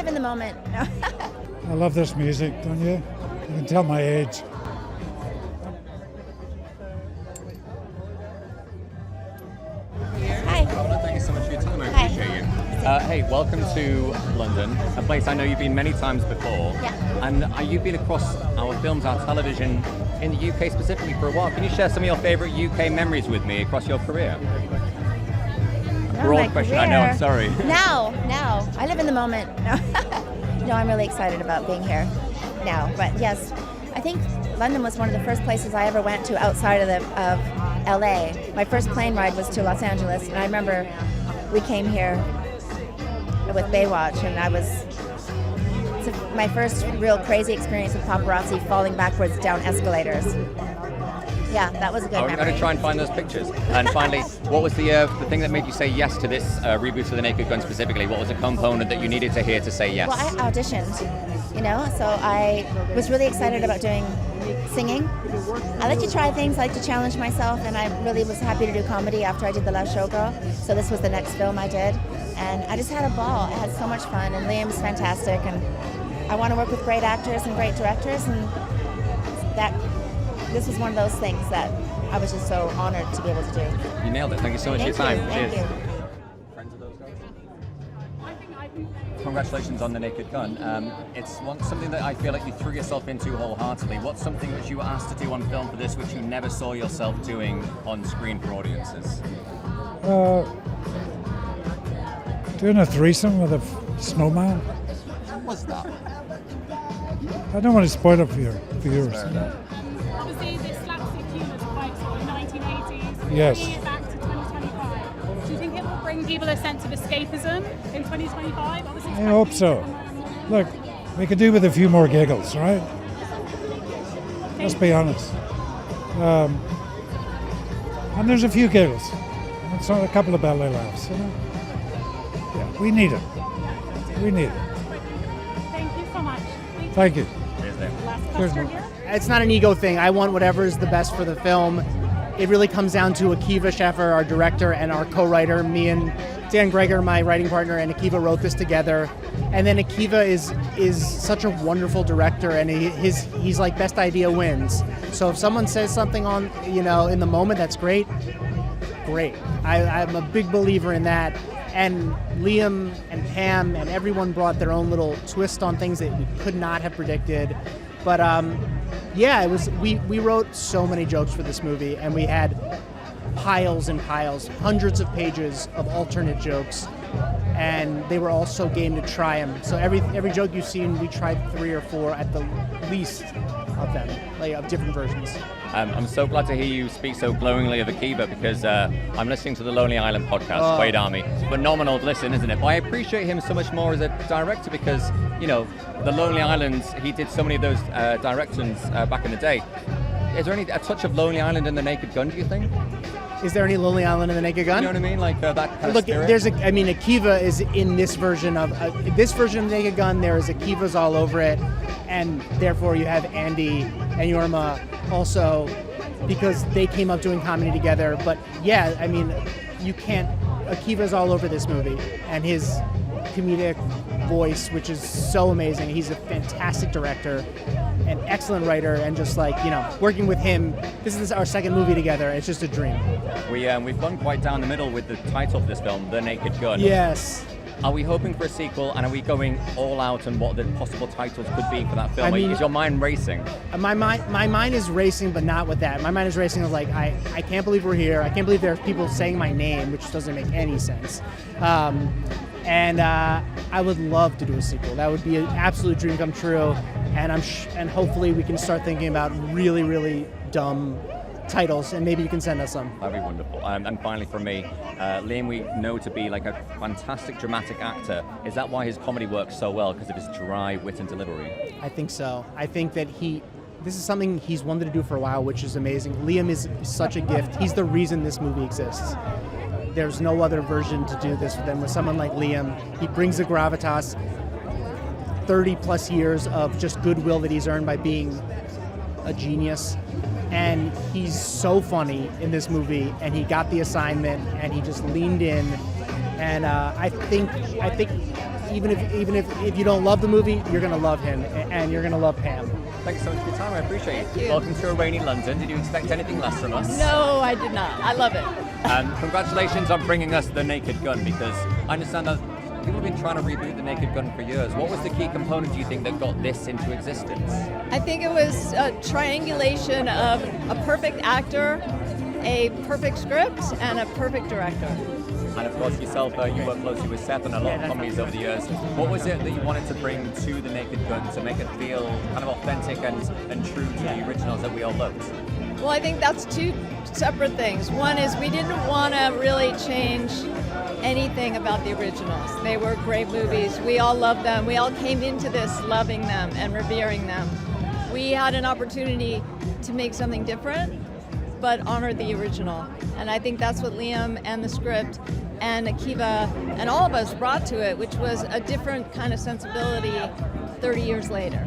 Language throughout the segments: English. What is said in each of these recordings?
live in the moment. I love this music, don't you? You can tell my age. Hi. Thank you so much for your time. I Hi. appreciate you. Hey, welcome to London, a place I know you've been many times before. Yeah. And you've been across our films, our television, in the UK specifically for a while. Can you share some of your favourite UK memories with me across your career? Broad question, I know, I'm sorry. No. I live in the moment. No, I'm really excited about being here now. But yes, I think London was one of the first places I ever went to outside of LA. My first plane ride was to Los Angeles, and I remember we came here with Baywatch, and it's my first real crazy experience with paparazzi falling backwards down escalators. Yeah, that was a good I'm memory. going to try and find those pictures. And finally, what was the thing that made you say yes to this reboot of The Naked Gun specifically? What was the component that you needed to hear to say yes? Well, I auditioned, so I was really excited about doing singing. I like to try things, I like to challenge myself, and I really was happy to do comedy after I did The Last Showgirl. So this was the next film I did, and I just had a ball. I had so much fun, and Liam's fantastic, and I want to work with great actors and great directors, and this was one of those things that I was just so honored to be able to do. You nailed it. Thank you so much for your time. Thank you. Friends of those guys? Congratulations on The Naked Gun. It's something that I feel like you threw yourself into wholeheartedly. What's something which you were asked to do on film for this which you never saw yourself doing on screen for audiences? Doing a threesome with a snowman. What was that? I don't want to spoil it for yours. Obviously, this slapstick humour is quite sort of 1980s. Yes. Bringing it back to 2025. Do you think it will bring people a sense of escapism in 2025? Obviously, I hope so. Look, we could do with a few more giggles, right? Let's be honest. And there's a few giggles. And so a couple of belly laughs. Yeah, we need it. We need it. Thank you so much. Thank you. Last Cheers, question man. here. It's not an ego thing. I want whatever is the best for the film. It really comes down to Akiva Schaffer, our director, and our co-writer. Me and Dan Greger, my writing partner, and Akiva wrote this together. And then Akiva is such a wonderful director, and he's like best idea wins. So if someone says something on in the moment that's great. I'm a big believer in that. And Liam and Pam and everyone brought their own little twist on things that we could not have predicted. But it was. We wrote so many jokes for this movie, and we had piles and piles, hundreds of pages of alternate jokes, and they were all so game to try them. So every joke you've seen, we tried 3 or 4 at the least of them, of different versions. I'm so glad to hear you speak so glowingly of Akiva because I'm listening to the Lonely Island podcast, Quaid Army. Phenomenal listen, isn't it? But I appreciate him so much more as a director because, the Lonely Island, he did so many of those directions back in the day. Is there a touch of Lonely Island in The Naked Gun, do you think? Is there any Lonely Island in The Naked Gun? You know what I mean? Like that kind Look, of spirit? Akiva is in this version of of The Naked Gun. There is Akivas all over it, and therefore you have Andy and Yorma also because they came up doing comedy together. But yeah, you can't. Akiva's all over this movie, and his comedic voice, which is so amazing. He's a fantastic director, an excellent writer, and just working with him. This is our second movie together. It's just a dream. We've gone quite down the middle with the title of this film, The Naked Gun. Yes. Are we hoping for a sequel, and are we going all out on what the possible titles could be for that film? Is your mind racing? My mind is racing, but not with that. My mind is racing of I can't believe we're here. I can't believe there's people saying my name, which doesn't make any sense. And I would love to do a sequel. That would be an absolute dream come true. And and hopefully we can start thinking about really, really dumb titles, and maybe you can send us some. That'd be wonderful. And finally from me, Liam we know to be like a fantastic dramatic actor. Is that why his comedy works so well, because of his dry wit and delivery? I think so. I think that this is something he's wanted to do for a while, which is amazing. Liam is such a gift. He's the reason this movie exists. There's no other version to do this than with someone like Liam. He brings the gravitas, 30 plus years of just goodwill that he's earned by being a genius. And he's so funny in this movie, and he got the assignment, and he just leaned in. And I think even if you don't love the movie, you're gonna love him, and you're gonna love Pam. Thank you so much for your time. I appreciate it. Thank you. Welcome to a rainy London. Did you expect anything less from us? No, I did not. I love it. Congratulations on bringing us The Naked Gun, because I understand that people have been trying to reboot The Naked Gun for years. What was the key component, do you think, that got this into existence? I think it was a triangulation of a perfect actor, a perfect script, and a perfect director. And of course, yourself, you work closely with Seth on a lot of comedies over the years. What was it that you wanted to bring to The Naked Gun to make it feel kind of authentic and true to the originals that we all loved? Well, I think that's two separate things. One is we didn't want to really change anything about the originals. They were great movies. We all loved them. We all came into this loving them and revering them. We had an opportunity to make something different, but honor the original. And I think that's what Liam and the script and Akiva and all of us brought to it, which was a different kind of sensibility 30 years later.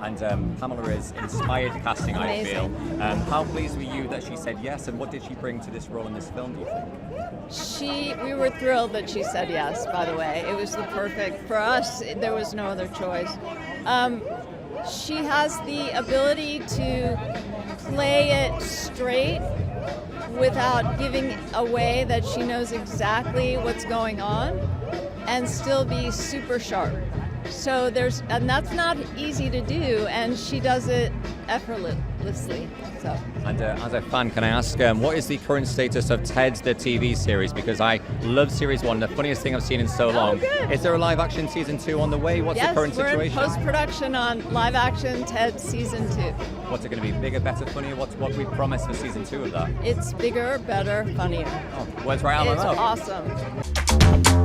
And Pamela is inspired casting, Amazing. I feel. How pleased were you that she said yes, and what did she bring to this role in this film, do you think? We were thrilled that she said yes, by the way. It was the perfect, for us, there was no other choice. She has the ability to play it straight without giving away that she knows exactly what's going on and still be super sharp. So and that's not easy to do, and she does it effortlessly. So. And as a fan, can I ask, what is the current status of Ted, the TV series? Because I love Series 1, the funniest thing I've seen in so long. Good. Is there a live action Season 2 on the way? What's the current situation? Yes, we're in post-production on live action Ted Season 2. What's it going to be? Bigger, better, funnier? What's what we promised for Season 2 of that? It's bigger, better, funnier. Oh, words right out of my mouth. It's awesome.